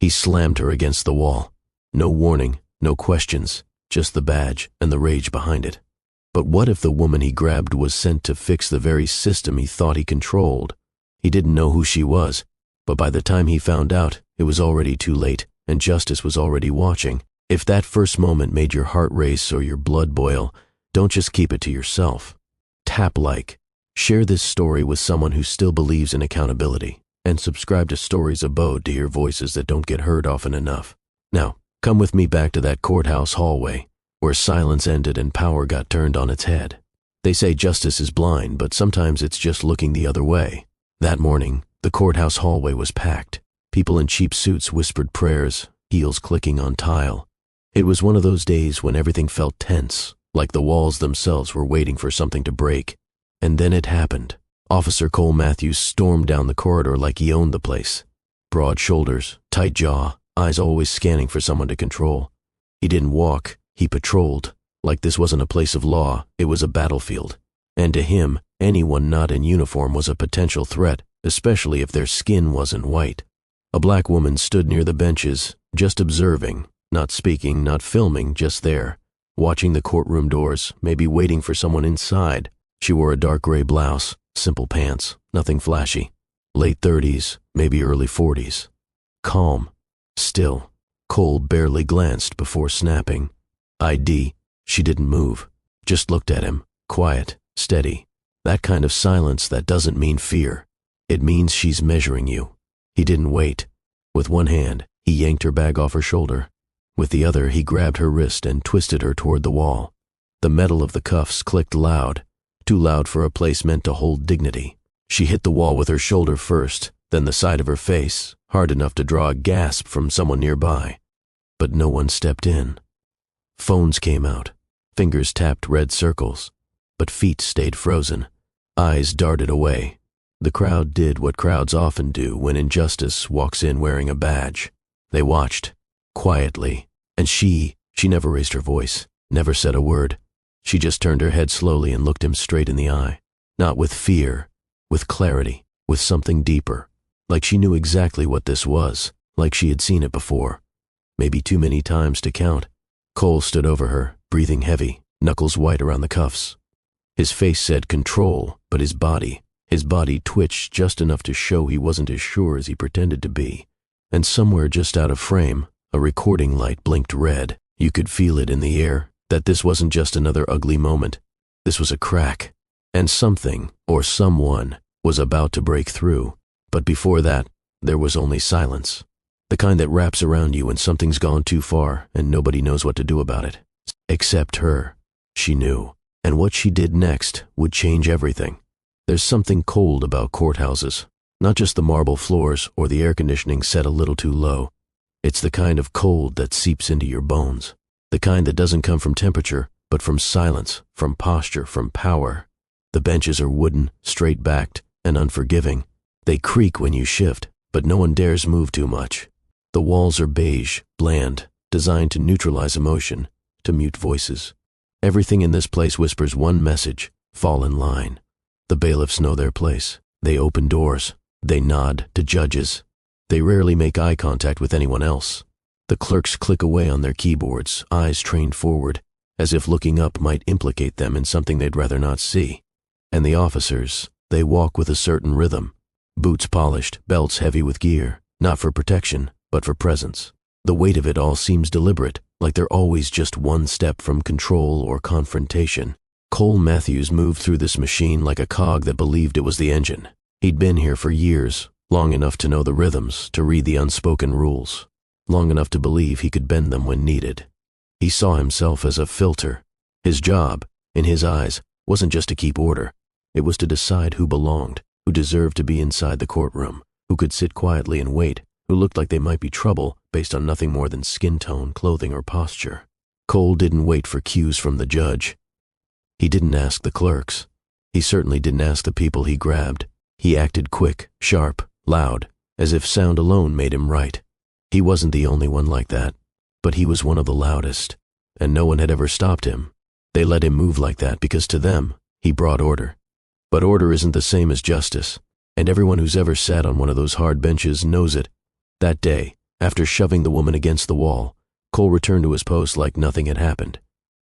He slammed her against the wall. No warning, no questions, just the badge and the rage behind it. But what if the woman he grabbed was sent to fix the very system he thought he controlled? He didn't know who she was, but by the time he found out, it was already too late, and justice was already watching. If that first moment made your heart race or your blood boil, don't just keep it to yourself. Tap like. Share this story with someone who still believes in accountability, and subscribe to Stories Abode to hear voices that don't get heard often enough. Now, come with me back to that courthouse hallway, where silence ended and power got turned on its head. They say justice is blind, but sometimes it's just looking the other way. That morning, the courthouse hallway was packed. People in cheap suits whispered prayers, heels clicking on tile. It was one of those days when everything felt tense, like the walls themselves were waiting for something to break. And then it happened. Officer Cole Matthews stormed down the corridor like he owned the place. Broad shoulders, tight jaw, eyes always scanning for someone to control. He didn't walk, he patrolled. Like this wasn't a place of law, it was a battlefield. And to him, anyone not in uniform was a potential threat, especially if their skin wasn't white. A black woman stood near the benches, just observing, not speaking, not filming, just there, watching the courtroom doors, maybe waiting for someone inside. She wore a dark gray blouse, simple pants, nothing flashy. Late 30s, maybe early 40s. Calm. Still. Cole barely glanced before snapping. ID. She didn't move. Just looked at him, quiet, steady. That kind of silence that doesn't mean fear. It means she's measuring you. He didn't wait. With one hand, he yanked her bag off her shoulder. With the other, he grabbed her wrist and twisted her toward the wall. The metal of the cuffs clicked loud, too loud for a place meant to hold dignity. She hit the wall with her shoulder first, then the side of her face, hard enough to draw a gasp from someone nearby. But no one stepped in. Phones came out. Fingers tapped red circles. But feet stayed frozen. Eyes darted away. The crowd did what crowds often do when injustice walks in wearing a badge. They watched, quietly, and she never raised her voice, never said a word. She just turned her head slowly and looked him straight in the eye. Not with fear, with clarity, with something deeper. Like she knew exactly what this was, like she had seen it before. Maybe too many times to count. Cole stood over her, breathing heavy, knuckles white around the cuffs. His face said control, but his body twitched just enough to show he wasn't as sure as he pretended to be. And somewhere just out of frame, a recording light blinked red. You could feel it in the air, that this wasn't just another ugly moment. This was a crack. And something, or someone, was about to break through. But before that, there was only silence. The kind that wraps around you when something's gone too far and nobody knows what to do about it. Except her. She knew. And what she did next would change everything. There's something cold about courthouses. Not just the marble floors or the air conditioning set a little too low. It's the kind of cold that seeps into your bones. The kind that doesn't come from temperature, but from silence, from posture, from power. The benches are wooden, straight-backed, and unforgiving. They creak when you shift, but no one dares move too much. The walls are beige, bland, designed to neutralize emotion, to mute voices. Everything in this place whispers one message: fall in line. The bailiffs know their place. They open doors. They nod to judges. They rarely make eye contact with anyone else. The clerks click away on their keyboards, eyes trained forward, as if looking up might implicate them in something they'd rather not see. And the officers, they walk with a certain rhythm. Boots polished, belts heavy with gear, not for protection, but for presence. The weight of it all seems deliberate, like they're always just one step from control or confrontation. Cole Matthews moved through this machine like a cog that believed it was the engine. He'd been here for years, long enough to know the rhythms, to read the unspoken rules, long enough to believe he could bend them when needed. He saw himself as a filter. His job, in his eyes, wasn't just to keep order. It was to decide who belonged, who deserved to be inside the courtroom, who could sit quietly and wait, who looked like they might be trouble based on nothing more than skin tone, clothing, or posture. Cole didn't wait for cues from the judge. He didn't ask the clerks. He certainly didn't ask the people he grabbed. He acted quick, sharp, loud, as if sound alone made him right. He wasn't the only one like that, but he was one of the loudest, and no one had ever stopped him. They let him move like that because to them, he brought order. But order isn't the same as justice, and everyone who's ever sat on one of those hard benches knows it. That day, After shoving the woman against the wall, Cole returned to his post like nothing had happened.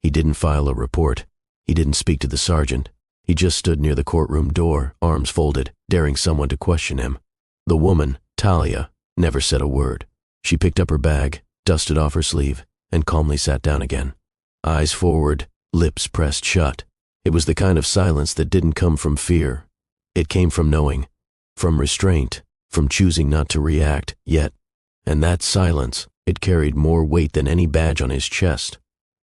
He didn't file a report. He didn't speak to the sergeant. He just stood near the courtroom door, arms folded, daring someone to question him. The woman, Talia, never said a word. She picked up her bag, dusted off her sleeve, and calmly sat down again. Eyes forward, lips pressed shut. It was the kind of silence that didn't come from fear. It came from knowing, from restraint, from choosing not to react yet. And that silence, it carried more weight than any badge on his chest.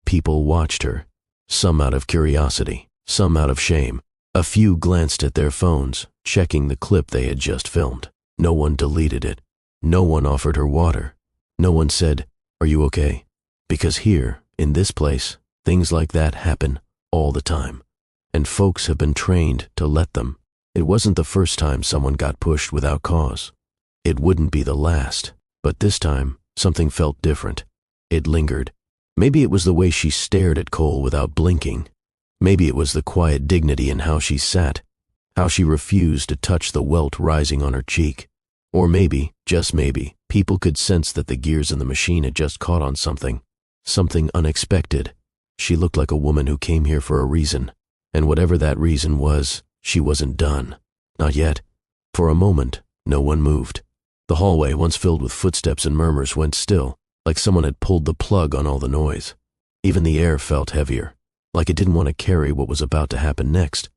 People watched her, some out of curiosity, some out of shame. A few glanced at their phones, checking the clip they had just filmed. No one deleted it. No one offered her water. No one said, "Are you okay?" Because here, in this place, things like that happen all the time. And folks have been trained to let them. It wasn't the first time someone got pushed without cause. It wouldn't be the last. But this time, something felt different. It lingered. Maybe it was the way she stared at Cole without blinking. Maybe it was the quiet dignity in how she sat, how she refused to touch the welt rising on her cheek. Or maybe, just maybe, people could sense that the gears in the machine had just caught on something unexpected. She looked like a woman who came here for a reason, and whatever that reason was, she wasn't done. Not yet. For a moment, no one moved. The hallway, once filled with footsteps and murmurs, went still, like someone had pulled the plug on all the noise. Even the air felt heavier, like it didn't want to carry what was about to happen next.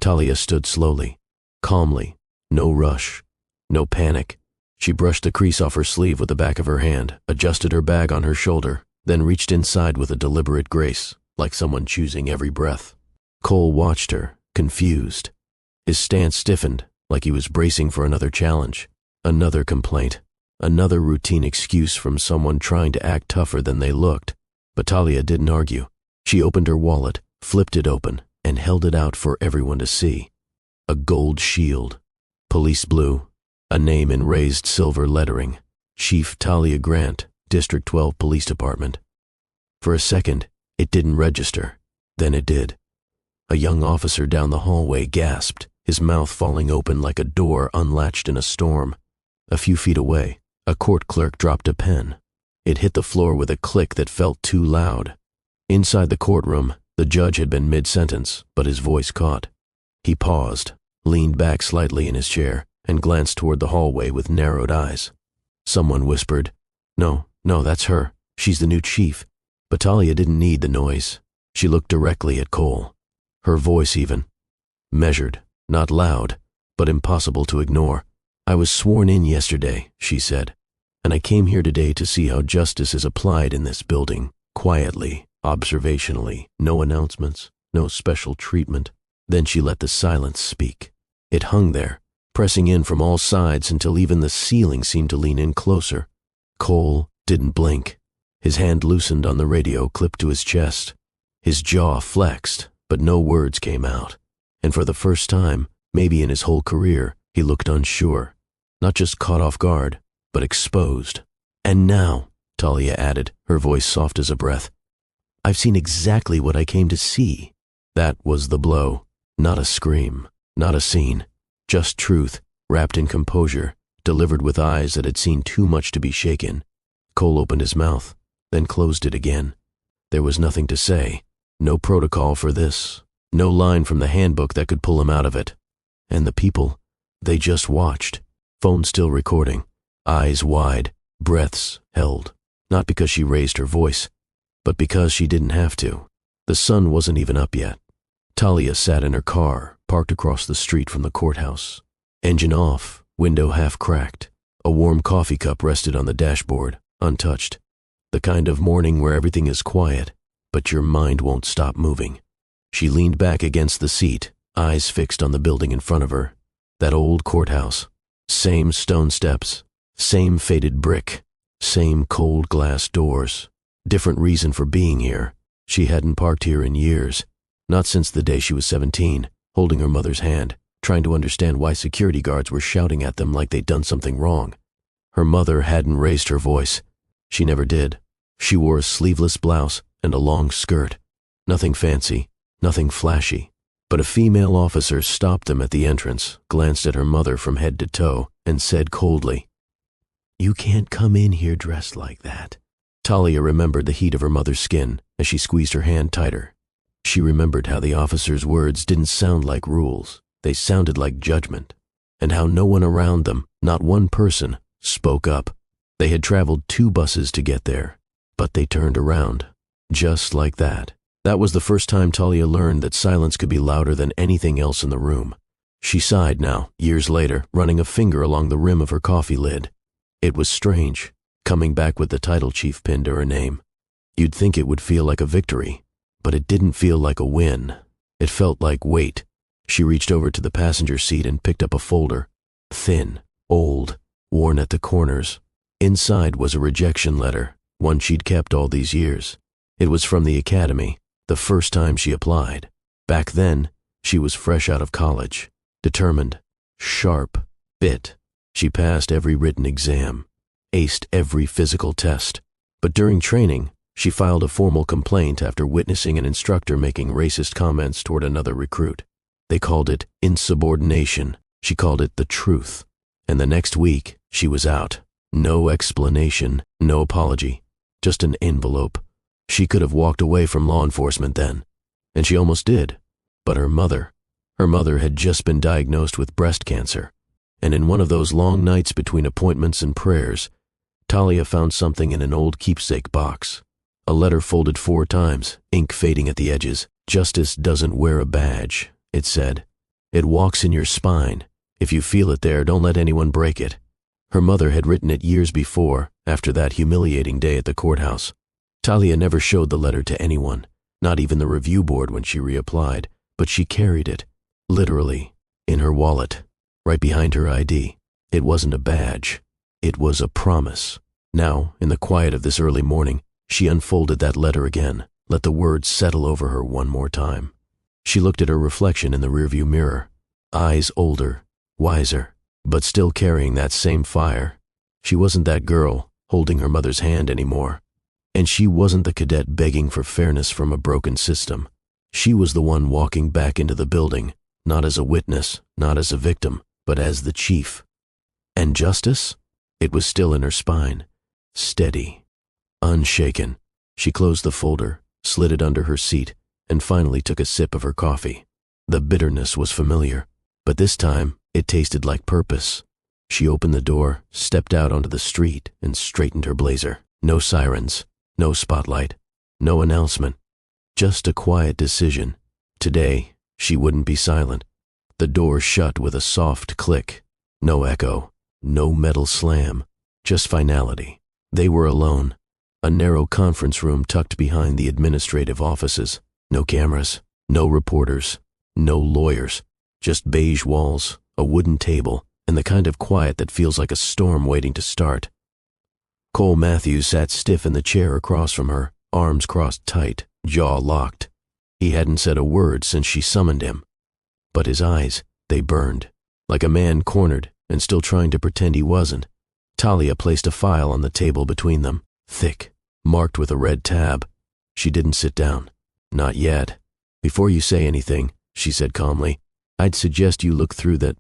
Talia stood slowly, calmly, no rush, no panic. She brushed the crease off her sleeve with the back of her hand, adjusted her bag on her shoulder, then reached inside with a deliberate grace, like someone choosing every breath. Cole watched her, confused. His stance stiffened, like he was bracing for another challenge, another complaint, another routine excuse from someone trying to act tougher than they looked. But Talia didn't argue. She opened her wallet, flipped it open, and held it out for everyone to see. A gold shield. Police blue. A name in raised silver lettering. Chief Talia Grant, District 12 Police Department. For a second, it didn't register. Then it did. A young officer down the hallway gasped, his mouth falling open like a door unlatched in a storm. A few feet away, a court clerk dropped a pen. It hit the floor with a click that felt too loud. Inside the courtroom, the judge had been mid-sentence, but his voice caught. He paused, leaned back slightly in his chair, and glanced toward the hallway with narrowed eyes. Someone whispered, No, that's her. She's the new chief." But Talia didn't need the noise. She looked directly at Cole. Her voice even. Measured, not loud, but impossible to ignore. "I was sworn in yesterday," she said, "and I came here today to see how justice is applied in this building, quietly, observationally, no announcements, no special treatment." Then she let the silence speak. It hung there, pressing in from all sides until even the ceiling seemed to lean in closer. Cole didn't blink. His hand loosened on the radio clipped to his chest. His jaw flexed, but no words came out. And for the first time, maybe in his whole career, he looked unsure. Not just caught off guard, but exposed. "And now," Talia added, her voice soft as a breath, "I've seen exactly what I came to see." That was the blow. Not a scream, not a scene. Just truth, wrapped in composure, delivered with eyes that had seen too much to be shaken. Cole opened his mouth, then closed it again. There was nothing to say, no protocol for this, no line from the handbook that could pull him out of it. And the people, they just watched, phone still recording, eyes wide, breaths held, not because she raised her voice, but because she didn't have to. The sun wasn't even up yet. Talia sat in her car, parked across the street from the courthouse. Engine off, window half cracked. A warm coffee cup rested on the dashboard, untouched. The kind of morning where everything is quiet, but your mind won't stop moving. She leaned back against the seat, eyes fixed on the building in front of her. That old courthouse. Same stone steps, same faded brick, same cold glass doors. Different reason for being here. She hadn't parked here in years. Not since the day she was 17, holding her mother's hand, trying to understand why security guards were shouting at them like they'd done something wrong. Her mother hadn't raised her voice. She never did. She wore a sleeveless blouse and a long skirt. Nothing fancy, nothing flashy. But a female officer stopped them at the entrance, glanced at her mother from head to toe, and said coldly, "You can't come in here dressed like that." Talia remembered the heat of her mother's skin as she squeezed her hand tighter. She remembered how the officer's words didn't sound like rules, they sounded like judgment, and how no one around them, not one person, spoke up. They had traveled 2 buses to get there, but they turned around. Just like that. That was the first time Talia learned that silence could be louder than anything else in the room. She sighed now, years later, running a finger along the rim of her coffee lid. It was strange, coming back with the title chief pinned to her name. You'd think it would feel like a victory, but it didn't feel like a win. It felt like weight. She reached over to the passenger seat and picked up a folder. Thin, old, worn at the corners. Inside was a rejection letter, one she'd kept all these years. It was from the academy, the first time she applied. Back then, she was fresh out of college, determined, sharp, fit. She passed every written exam, aced every physical test. But during training, she filed a formal complaint after witnessing an instructor making racist comments toward another recruit. They called it insubordination. She called it the truth. And the next week, she was out. No explanation, no apology, just an envelope. She could have walked away from law enforcement then, and she almost did. But her mother had just been diagnosed with breast cancer. And in one of those long nights between appointments and prayers, Talia found something in an old keepsake box. A letter folded 4 times, ink fading at the edges. "Justice doesn't wear a badge," it said. "It walks in your spine. If you feel it there, don't let anyone break it." Her mother had written it years before, after that humiliating day at the courthouse. Talia never showed the letter to anyone, not even the review board when she reapplied, but she carried it, literally, in her wallet, right behind her ID. It wasn't a badge. It was a promise. Now, in the quiet of this early morning, she unfolded that letter again, let the words settle over her one more time. She looked at her reflection in the rearview mirror, eyes older, wiser, but still carrying that same fire. She wasn't that girl holding her mother's hand anymore. And she wasn't the cadet begging for fairness from a broken system. She was the one walking back into the building, not as a witness, not as a victim, but as the chief. And justice? It was still in her spine, steady, unshaken. She closed the folder, slid it under her seat, and finally took a sip of her coffee. The bitterness was familiar, but this time it tasted like purpose. She opened the door, stepped out onto the street, and straightened her blazer. No sirens, no spotlight, no announcement, just a quiet decision. Today, she wouldn't be silent. The door shut with a soft click. No echo, no metal slam, just finality. They were alone. A narrow conference room tucked behind the administrative offices. No cameras, no reporters, no lawyers. Just beige walls, a wooden table, and the kind of quiet that feels like a storm waiting to start. Cole Matthews sat stiff in the chair across from her, arms crossed tight, jaw locked. He hadn't said a word since she summoned him. But his eyes, they burned, like a man cornered and still trying to pretend he wasn't. Talia placed a file on the table between them, thick, marked with a red tab. She didn't sit down. Not yet. "Before you say anything," she said calmly, "I'd suggest you look through that."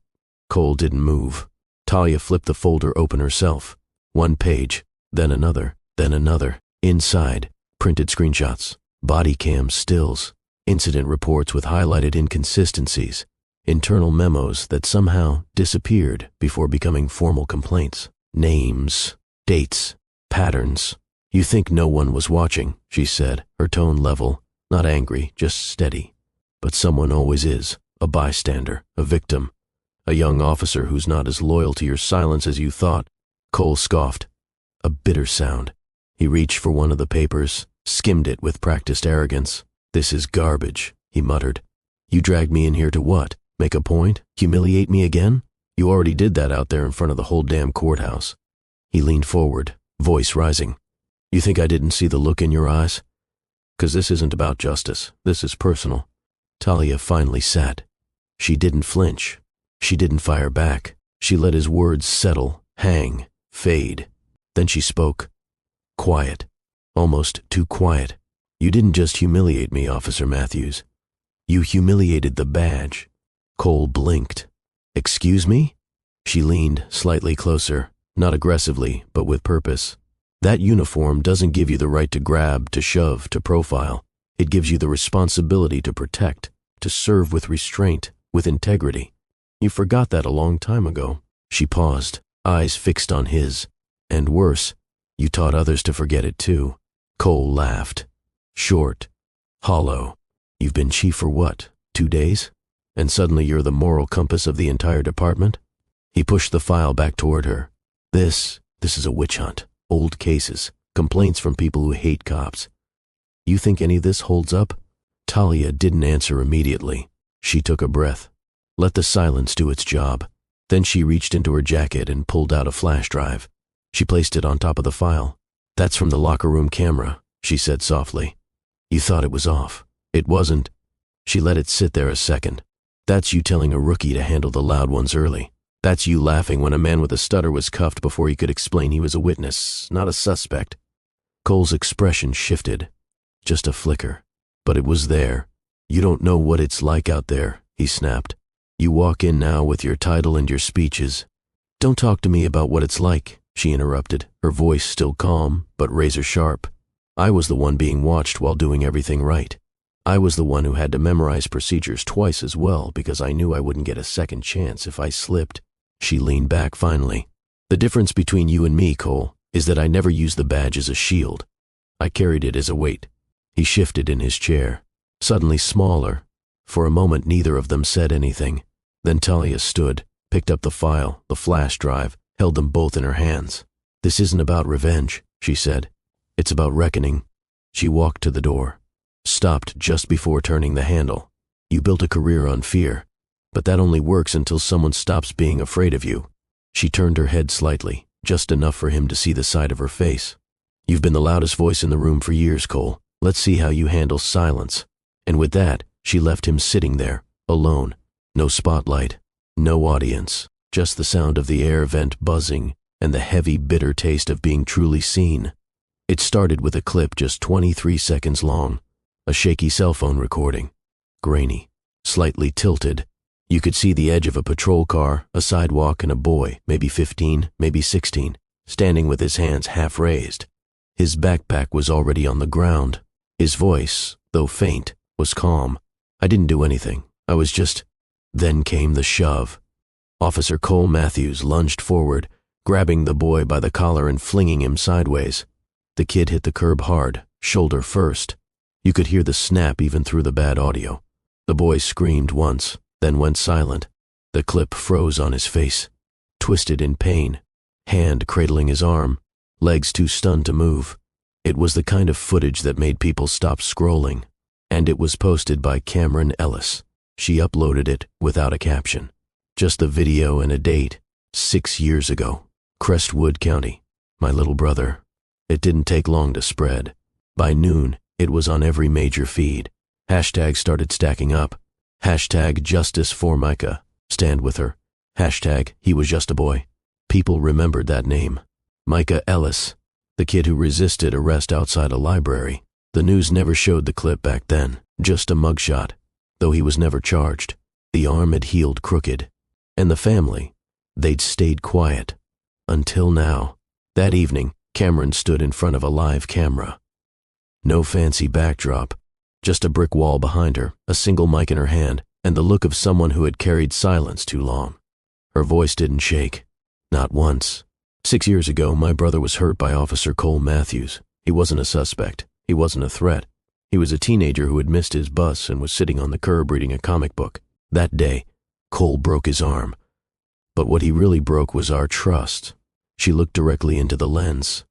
Cole didn't move. Talia flipped the folder open herself. One page, then another, then another. Inside, printed screenshots, body cam stills, incident reports with highlighted inconsistencies, internal memos that somehow disappeared before becoming formal complaints. Names, dates, patterns. "You think no one was watching," she said, her tone level, not angry, just steady. "But someone always is, a bystander, a victim, a young officer who's not as loyal to your silence as you thought." Cole scoffed. A bitter sound. He reached for one of the papers, skimmed it with practiced arrogance. "This is garbage," he muttered. "You dragged me in here to what? Make a point? Humiliate me again? You already did that out there in front of the whole damn courthouse." He leaned forward, voice rising. "You think I didn't see the look in your eyes? 'Cause this isn't about justice. This is personal." Talia finally sat. She didn't flinch. She didn't fire back. She let his words settle, hang, fade. Then she spoke. Quiet. Almost too quiet. "You didn't just humiliate me, Officer Matthews. You humiliated the badge." Cole blinked. "Excuse me?" She leaned slightly closer, not aggressively, but with purpose. That uniform doesn't give you the right to grab, to shove, to profile. It gives you the responsibility to protect, to serve with restraint, with integrity. You forgot that a long time ago. She paused, eyes fixed on his. And worse, you taught others to forget it too. Cole laughed. Short, hollow. You've been chief for what, 2 days? And suddenly you're the moral compass of the entire department? He pushed the file back toward her. This is a witch hunt. Old cases, complaints from people who hate cops. You think any of this holds up? Talia didn't answer immediately. She took a breath. Let the silence do its job. Then she reached into her jacket and pulled out a flash drive. She placed it on top of the file. That's from the locker room camera, she said softly. You thought it was off. It wasn't. She let it sit there a second. That's you telling a rookie to handle the loud ones early. That's you laughing when a man with a stutter was cuffed before he could explain he was a witness, not a suspect. Cole's expression shifted. Just a flicker. But it was there. You don't know what it's like out there, he snapped. You walk in now with your title and your speeches. Don't talk to me about what it's like, she interrupted, her voice still calm, but razor sharp. I was the one being watched while doing everything right. I was the one who had to memorize procedures twice as well because I knew I wouldn't get a second chance if I slipped. She leaned back finally. The difference between you and me, Cole, is that I never used the badge as a shield. I carried it as a weight. He shifted in his chair, suddenly smaller. For a moment neither of them said anything. Then Talia stood, picked up the file, the flash drive, held them both in her hands. This isn't about revenge, she said. It's about reckoning. She walked to the door, stopped just before turning the handle. You built a career on fear, but that only works until someone stops being afraid of you. She turned her head slightly, just enough for him to see the side of her face. You've been the loudest voice in the room for years, Cole. Let's see how you handle silence. And with that, she left him sitting there, alone. No spotlight, no audience, just the sound of the air vent buzzing and the heavy, bitter taste of being truly seen. It started with a clip just 23 seconds long, a shaky cell phone recording. Grainy, slightly tilted. You could see the edge of a patrol car, a sidewalk, and a boy, maybe 15, maybe 16, standing with his hands half raised. His backpack was already on the ground. His voice, though faint, was calm. I didn't do anything. I was just... Then came the shove. Officer Cole Matthews lunged forward, grabbing the boy by the collar and flinging him sideways. The kid hit the curb hard, shoulder first. You could hear the snap even through the bad audio. The boy screamed once, then went silent. The clip froze on his face, twisted in pain, hand cradling his arm, legs too stunned to move. It was the kind of footage that made people stop scrolling, and it was posted by Cameron Ellis. She uploaded it without a caption. Just the video and a date, 6 years ago. Crestwood County, my little brother. It didn't take long to spread. By noon, it was on every major feed. Hashtags started stacking up. Hashtag justice for Micah. Stand with her. Hashtag he was just a boy. People remembered that name. Micah Ellis, the kid who resisted arrest outside a library. The news never showed the clip back then, just a mugshot. Though he was never charged. The arm had healed crooked. And the family, they'd stayed quiet. Until now. That evening, Cameron stood in front of a live camera. No fancy backdrop, just a brick wall behind her, a single mic in her hand, and the look of someone who had carried silence too long. Her voice didn't shake. Not once. 6 years ago, my brother was hurt by Officer Cole Matthews. He wasn't a suspect. He wasn't a threat. He was a teenager who had missed his bus and was sitting on the curb reading a comic book. That day, Cole broke his arm. But what he really broke was our trust. She looked directly into the lens.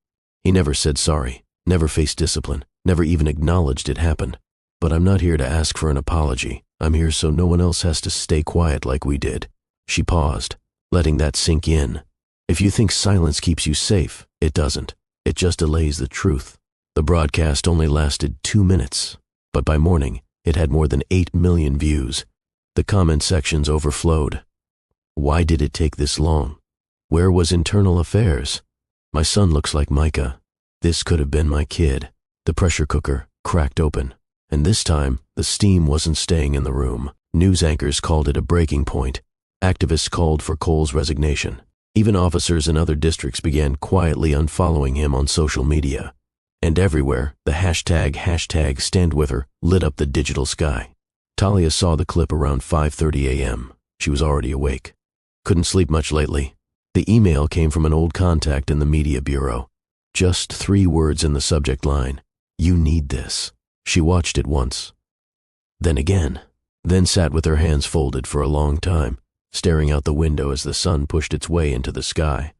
He never said sorry, never faced discipline, never even acknowledged it happened. But I'm not here to ask for an apology. I'm here so no one else has to stay quiet like we did. She paused, letting that sink in. If you think silence keeps you safe, it doesn't. It just delays the truth. The broadcast only lasted 2 minutes, but by morning, it had more than 8 million views. The comment sections overflowed. Why did it take this long? Where was internal affairs? My son looks like Micah. This could have been my kid. The pressure cooker cracked open, and this time, the steam wasn't staying in the room. News anchors called it a breaking point. Activists called for Cole's resignation. Even officers in other districts began quietly unfollowing him on social media. And everywhere, the hashtag #StandWithHer lit up the digital sky. Talia saw the clip around 5:30 a.m. She was already awake. Couldn't sleep much lately. The email came from an old contact in the media bureau. Just 3 words in the subject line. "You need this." She watched it once. Then again. Then sat with her hands folded for a long time, staring out the window as the sun pushed its way into the sky.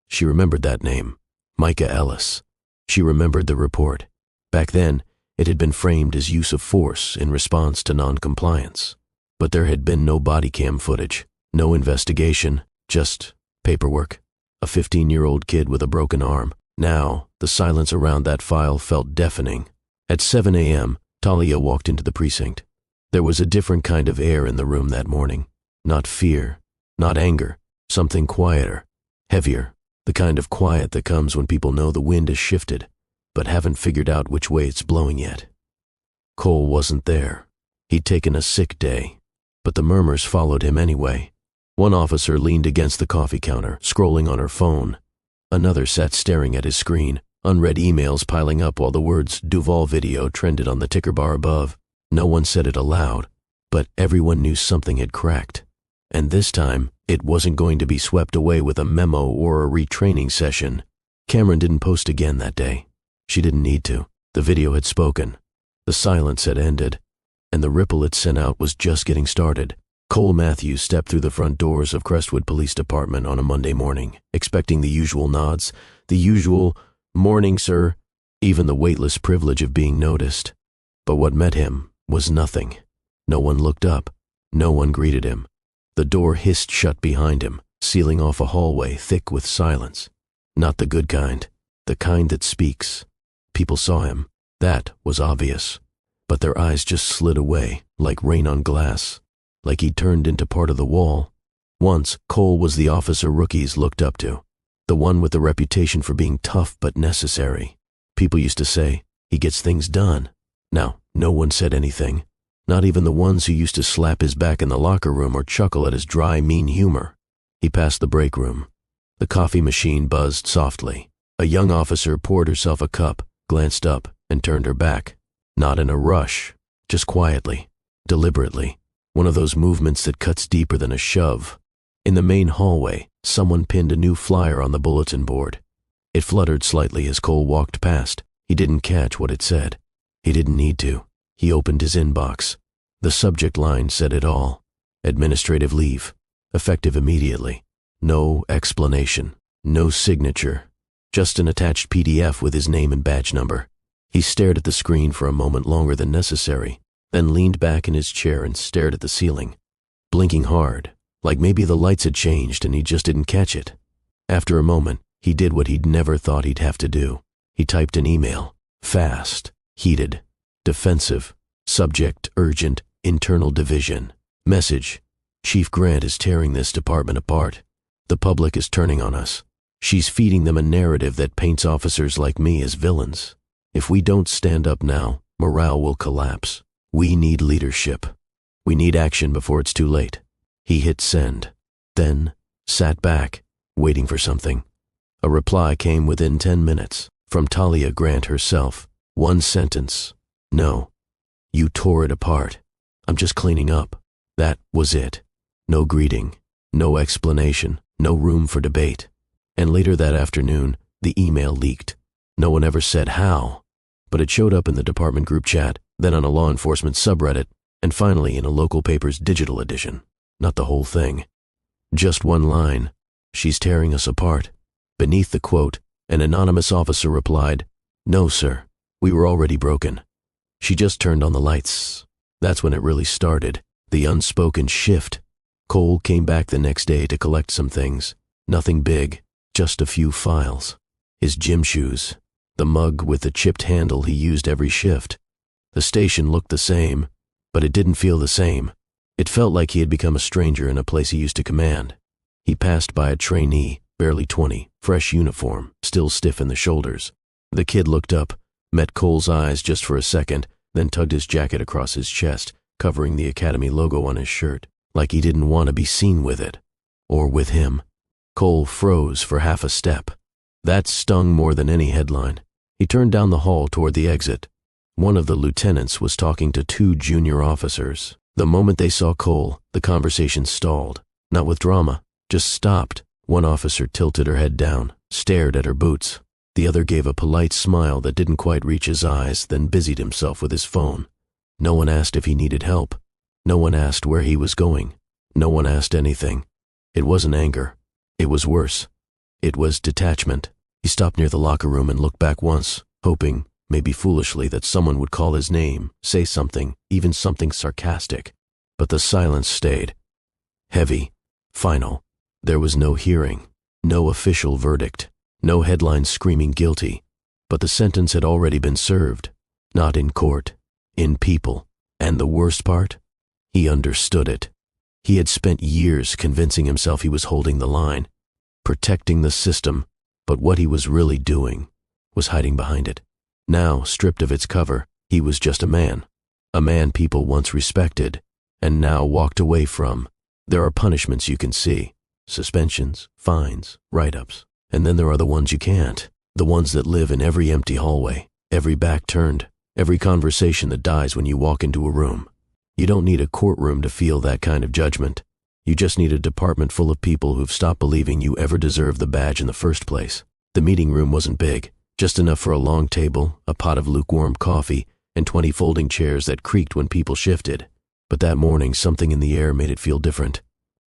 She remembered that name. Micah Ellis. She remembered the report. Back then, it had been framed as use of force in response to non-compliance. But there had been no body cam footage, no investigation, just paperwork. A 15-year-old kid with a broken arm. Now, the silence around that file felt deafening. At 7 a.m., Talia walked into the precinct. There was a different kind of air in the room that morning. Not fear, not anger, something quieter, heavier, the kind of quiet that comes when people know the wind has shifted, but haven't figured out which way it's blowing yet. Cole wasn't there. He'd taken a sick day, but the murmurs followed him anyway. One officer leaned against the coffee counter, scrolling on her phone. Another sat staring at his screen, unread emails piling up while the words Duval video trended on the ticker bar above. No one said it aloud, but everyone knew something had cracked. And this time, it wasn't going to be swept away with a memo or a retraining session. Cameron didn't post again that day. She didn't need to. The video had spoken. The silence had ended, and the ripple it sent out was just getting started. Cole Matthews stepped through the front doors of Crestwood Police Department on a Monday morning, expecting the usual nods, the usual, "Morning, sir," even the weightless privilege of being noticed. But what met him was nothing. No one looked up. No one greeted him. The door hissed shut behind him, sealing off a hallway thick with silence. Not the good kind, the kind that speaks. People saw him. That was obvious. But their eyes just slid away, like rain on glass, like he'd turned into part of the wall. Once, Cole was the officer rookies looked up to, the one with the reputation for being tough but necessary. People used to say, "He gets things done." Now, no one said anything. Not even the ones who used to slap his back in the locker room or chuckle at his dry, mean humor. He passed the break room. The coffee machine buzzed softly. A young officer poured herself a cup, glanced up, and turned her back. Not in a rush, just quietly, deliberately. One of those movements that cuts deeper than a shove. In the main hallway, someone pinned a new flyer on the bulletin board. It fluttered slightly as Cole walked past. He didn't catch what it said. He didn't need to. He opened his inbox. The subject line said it all. Administrative leave. Effective immediately. No explanation. No signature. Just an attached PDF with his name and badge number. He stared at the screen for a moment longer than necessary, then leaned back in his chair and stared at the ceiling, blinking hard, like maybe the lights had changed and he just didn't catch it. After a moment, he did what he'd never thought he'd have to do. He typed an email. Fast. Heated. Defensive. Subject urgent. Internal division. Message. Chief Grant is tearing this department apart. The public is turning on us. She's feeding them a narrative that paints officers like me as villains. If we don't stand up now, morale will collapse. We need leadership. We need action before it's too late. He hit send, then sat back, waiting for something. A reply came within 10 minutes, from Talia Grant herself. One sentence. "No. You tore it apart. I'm just cleaning up." That was it. No greeting, no explanation, no room for debate. And later that afternoon, the email leaked. No one ever said how, but it showed up in the department group chat, then on a law enforcement subreddit, and finally in a local paper's digital edition. Not the whole thing. Just one line. "She's tearing us apart." Beneath the quote, an anonymous officer replied, "No, sir. We were already broken. She just turned on the lights." That's when it really started, the unspoken shift. Cole came back the next day to collect some things. Nothing big, just a few files. His gym shoes, the mug with the chipped handle he used every shift. The station looked the same, but it didn't feel the same. It felt like he had become a stranger in a place he used to command. He passed by a trainee, barely 20, fresh uniform, still stiff in the shoulders. The kid looked up, met Cole's eyes just for a second, then tugged his jacket across his chest, covering the academy logo on his shirt, like he didn't want to be seen with it. Or with him. Cole froze for half a step. That stung more than any headline. He turned down the hall toward the exit. One of the lieutenants was talking to two junior officers. The moment they saw Cole, the conversation stalled. Not with drama, just stopped. One officer tilted her head down, stared at her boots. The other gave a polite smile that didn't quite reach his eyes, then busied himself with his phone. No one asked if he needed help. No one asked where he was going. No one asked anything. It wasn't anger. It was worse. It was detachment. He stopped near the locker room and looked back once, hoping, maybe foolishly, that someone would call his name, say something, even something sarcastic. But the silence stayed. Heavy. Final. There was no hearing. No official verdict. No headline screaming guilty. But the sentence had already been served. Not in court. In people. And the worst part? He understood it. He had spent years convincing himself he was holding the line, protecting the system, but what he was really doing was hiding behind it. Now, stripped of its cover, he was just a man people once respected, and now walked away from. There are punishments you can see, suspensions, fines, write-ups, and then there are the ones you can't, the ones that live in every empty hallway, every back turned, every conversation that dies when you walk into a room. You don't need a courtroom to feel that kind of judgment. You just need a department full of people who've stopped believing you ever deserved the badge in the first place. The meeting room wasn't big, just enough for a long table, a pot of lukewarm coffee, and 20 folding chairs that creaked when people shifted. But that morning, something in the air made it feel different.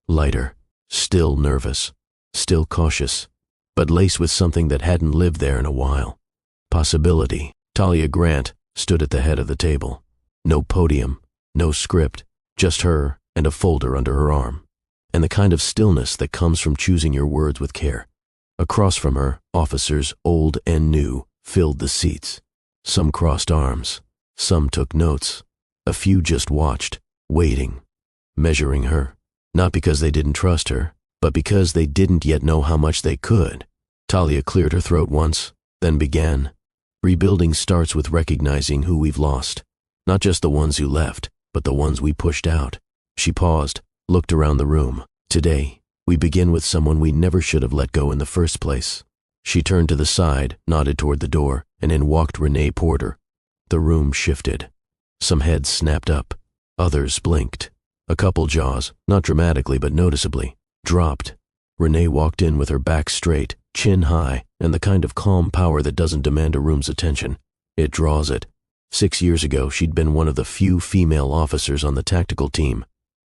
Lighter, still nervous, still cautious, but laced with something that hadn't lived there in a while. Possibility. Talia Grant stood at the head of the table. No podium, no script, just her and a folder under her arm. And the kind of stillness that comes from choosing your words with care. Across from her, officers, old and new, filled the seats. Some crossed arms. Some took notes. A few just watched, waiting, measuring her. Not because they didn't trust her, but because they didn't yet know how much they could. Talia cleared her throat once, then began. Rebuilding starts with recognizing who we've lost. Not just the ones who left, but the ones we pushed out. She paused, looked around the room. Today, we begin with someone we never should have let go in the first place. She turned to the side, nodded toward the door, and in walked Renee Porter. The room shifted. Some heads snapped up. Others blinked. A couple jaws, not dramatically but noticeably, dropped. Renee walked in with her back straight, chin high, and the kind of calm power that doesn't demand a room's attention. It draws it. 6 years ago, she'd been one of the few female officers on the tactical team.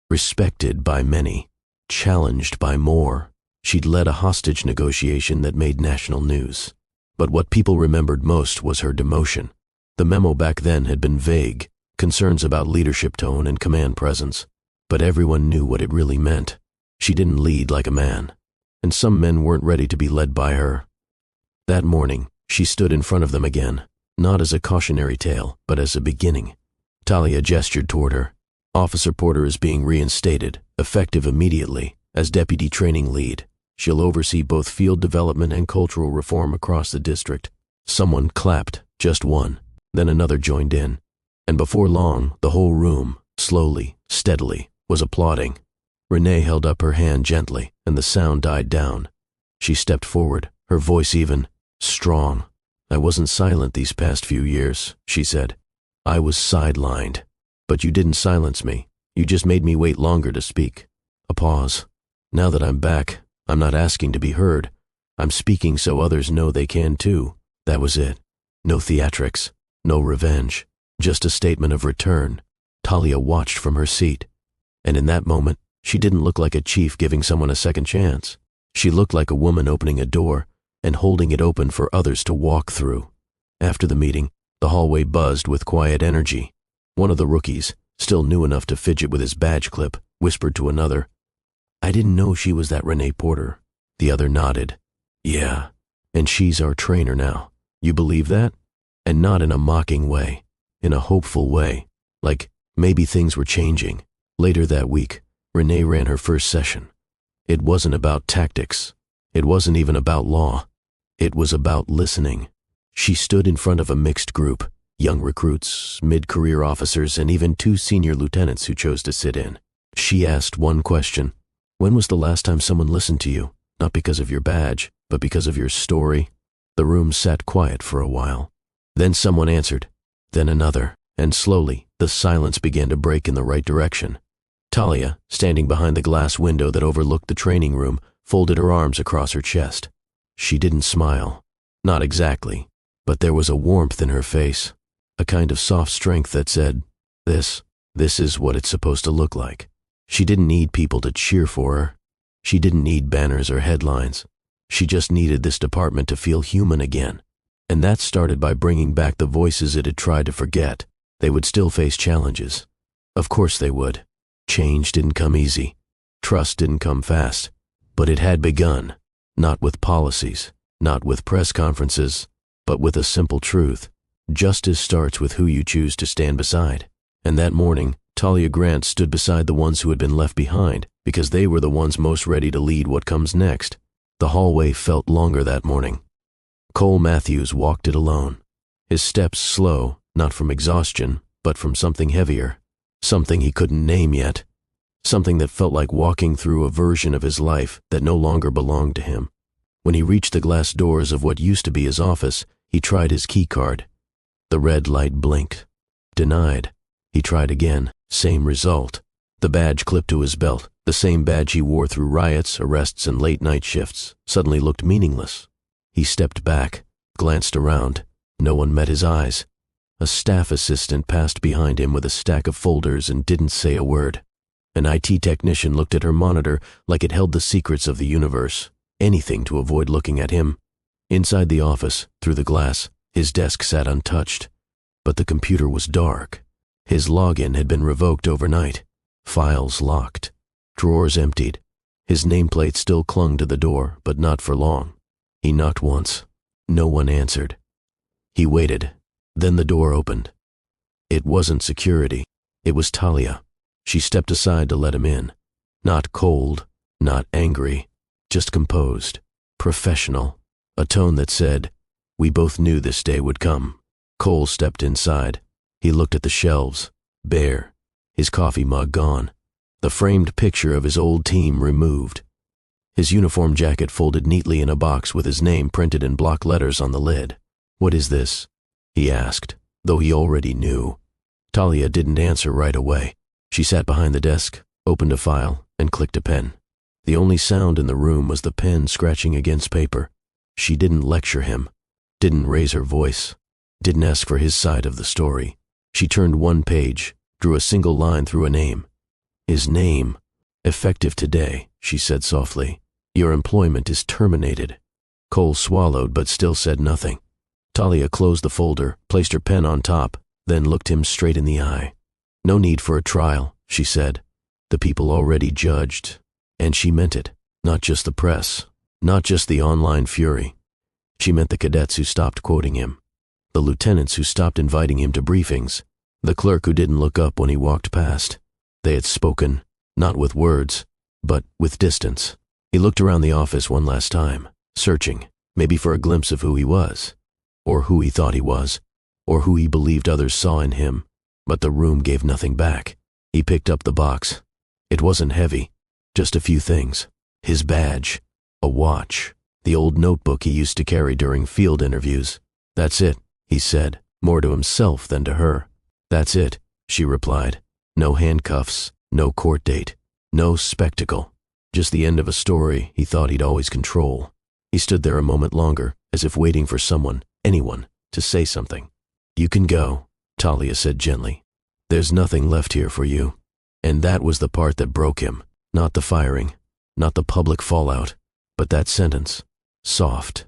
Respected by many. Challenged by more. She'd led a hostage negotiation that made national news. But what people remembered most was her demotion. The memo back then had been vague, concerns about leadership tone and command presence. But everyone knew what it really meant. She didn't lead like a man. And some men weren't ready to be led by her. That morning, she stood in front of them again, not as a cautionary tale, but as a beginning. Talia gestured toward her. Officer Porter is being reinstated, effective immediately, as deputy training lead. She'll oversee both field development and cultural reform across the district. Someone clapped, just one. Then another joined in. And before long, the whole room, slowly, steadily, was applauding. Renee held up her hand gently, and the sound died down. She stepped forward, her voice even, strong. I wasn't silent these past few years, she said. I was sidelined. But you didn't silence me. You just made me wait longer to speak. A pause. Now that I'm back, I'm not asking to be heard. I'm speaking so others know they can too. That was it. No theatrics, no revenge, just a statement of return. Talia watched from her seat. And in that moment, she didn't look like a chief giving someone a second chance. She looked like a woman opening a door and holding it open for others to walk through. After the meeting, the hallway buzzed with quiet energy. One of the rookies, still new enough to fidget with his badge clip, whispered to another, I didn't know she was that Renee Porter. The other nodded. Yeah, and she's our trainer now. You believe that? And not in a mocking way, in a hopeful way, like maybe things were changing. Later that week, Renee ran her first session. It wasn't about tactics. It wasn't even about law. It was about listening. She stood in front of a mixed group, young recruits, mid-career officers, and even 2 senior lieutenants who chose to sit in. She asked one question. When was the last time someone listened to you? Not because of your badge, but because of your story. The room sat quiet for a while. Then someone answered, then another, and slowly, the silence began to break in the right direction. Talia, standing behind the glass window that overlooked the training room, folded her arms across her chest. She didn't smile. Not exactly, but there was a warmth in her face, a kind of soft strength that said, this is what it's supposed to look like. She didn't need people to cheer for her. She didn't need banners or headlines. She just needed this department to feel human again. And that started by bringing back the voices it had tried to forget. They would still face challenges. Of course they would. Change didn't come easy. Trust didn't come fast. But it had begun, not with policies, not with press conferences, but with a simple truth. Justice starts with who you choose to stand beside. And that morning, Talia Grant stood beside the ones who had been left behind because they were the ones most ready to lead what comes next. The hallway felt longer that morning. Cole Matthews walked it alone. His steps slow, not from exhaustion, but from something heavier. Something he couldn't name yet. Something that felt like walking through a version of his life that no longer belonged to him. When he reached the glass doors of what used to be his office, he tried his key card. The red light blinked. Denied. He tried again. Same result. The badge clipped to his belt, the same badge he wore through riots, arrests, and late-night shifts, suddenly looked meaningless. He stepped back, glanced around. No one met his eyes. A staff assistant passed behind him with a stack of folders and didn't say a word. An IT technician looked at her monitor like it held the secrets of the universe, anything to avoid looking at him. Inside the office, through the glass, his desk sat untouched. But the computer was dark. His login had been revoked overnight. Files locked. Drawers emptied. His nameplate still clung to the door, but not for long. He knocked once. No one answered. He waited. Then the door opened. It wasn't security. It was Talia. She stepped aside to let him in. Not cold, not angry, just composed, professional. A tone that said, "We both knew this day would come." Cole stepped inside. He looked at the shelves, bare, his coffee mug gone, the framed picture of his old team removed. His uniform jacket folded neatly in a box with his name printed in block letters on the lid. "What is this?" he asked, though he already knew. Talia didn't answer right away. She sat behind the desk, opened a file, and clicked a pen. The only sound in the room was the pen scratching against paper. She didn't lecture him, didn't raise her voice, didn't ask for his side of the story. She turned one page, drew a single line through a name. His name. "Effective today," she said softly. "Your employment is terminated." Cole swallowed but still said nothing. Talia closed the folder, placed her pen on top, then looked him straight in the eye. "No need for a trial," she said. "The people already judged." And she meant it. Not just the press. Not just the online fury. She meant the cadets who stopped quoting him. The lieutenants who stopped inviting him to briefings. The clerk who didn't look up when he walked past. They had spoken, not with words, but with distance. He looked around the office one last time, searching, maybe for a glimpse of who he was, or who he thought he was, or who he believed others saw in him, but the room gave nothing back. He picked up the box. It wasn't heavy, just a few things. His badge, a watch, the old notebook he used to carry during field interviews. "That's it," he said, more to himself than to her. "That's it," she replied. No handcuffs, no court date, no spectacle. Just the end of a story he thought he'd always control. He stood there a moment longer, as if waiting for someone, anyone, to say something. "You can go," Talia said gently. "There's nothing left here for you." And that was the part that broke him. Not the firing, not the public fallout, but that sentence. Soft.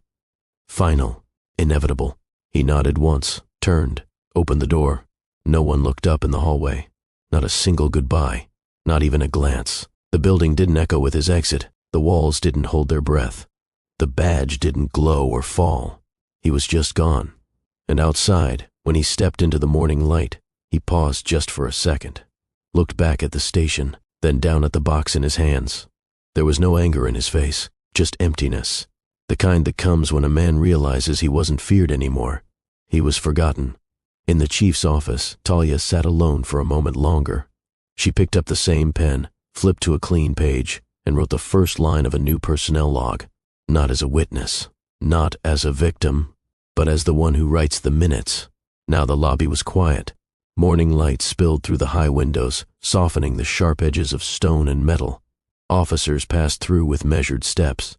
Final. Inevitable. He nodded once, turned, opened the door. No one looked up in the hallway. Not a single goodbye. Not even a glance. The building didn't echo with his exit. The walls didn't hold their breath. The badge didn't glow or fall. He was just gone. And outside, when he stepped into the morning light, he paused just for a second, looked back at the station, then down at the box in his hands. There was no anger in his face, just emptiness, the kind that comes when a man realizes he wasn't feared anymore. He was forgotten. In the chief's office, Talia sat alone for a moment longer. She picked up the same pen, flipped to a clean page, and wrote the first line of a new personnel log, not as a witness, not as a victim, but as the one who writes the minutes. Now the lobby was quiet. Morning light spilled through the high windows, softening the sharp edges of stone and metal. Officers passed through with measured steps.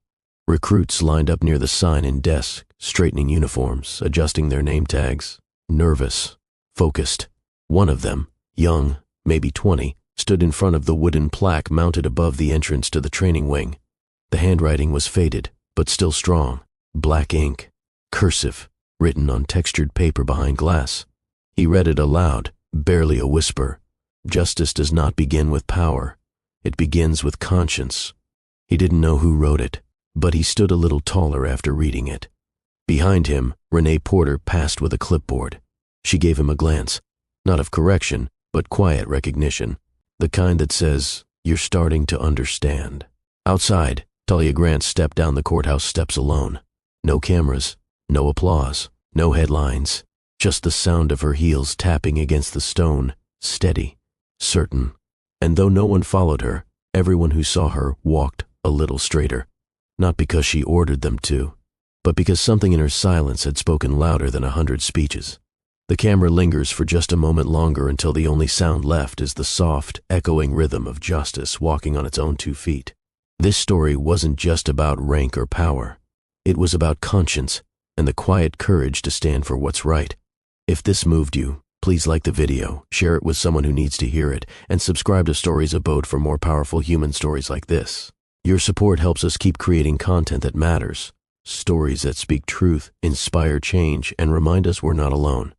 Recruits lined up near the sign in desks, straightening uniforms, adjusting their name tags. Nervous, focused. One of them, young, maybe 20, stood in front of the wooden plaque mounted above the entrance to the training wing. The handwriting was faded, but still strong. Black ink, cursive, written on textured paper behind glass. He read it aloud, barely a whisper. Justice does not begin with power. It begins with conscience. He didn't know who wrote it, but he stood a little taller after reading it. Behind him, Renee Porter passed with a clipboard. She gave him a glance, not of correction, but quiet recognition, the kind that says, "You're starting to understand." Outside, Talia Grant stepped down the courthouse steps alone. No cameras, no applause, no headlines, just the sound of her heels tapping against the stone, steady, certain. And though no one followed her, everyone who saw her walked a little straighter, not because she ordered them to, but because something in her silence had spoken louder than 100 speeches. The camera lingers for just a moment longer until the only sound left is the soft, echoing rhythm of justice walking on its own 2 feet. This story wasn't just about rank or power. It was about conscience and the quiet courage to stand for what's right. If this moved you, please like the video, share it with someone who needs to hear it, and subscribe to Stories Abode for more powerful human stories like this. Your support helps us keep creating content that matters, stories that speak truth, inspire change, and remind us we're not alone.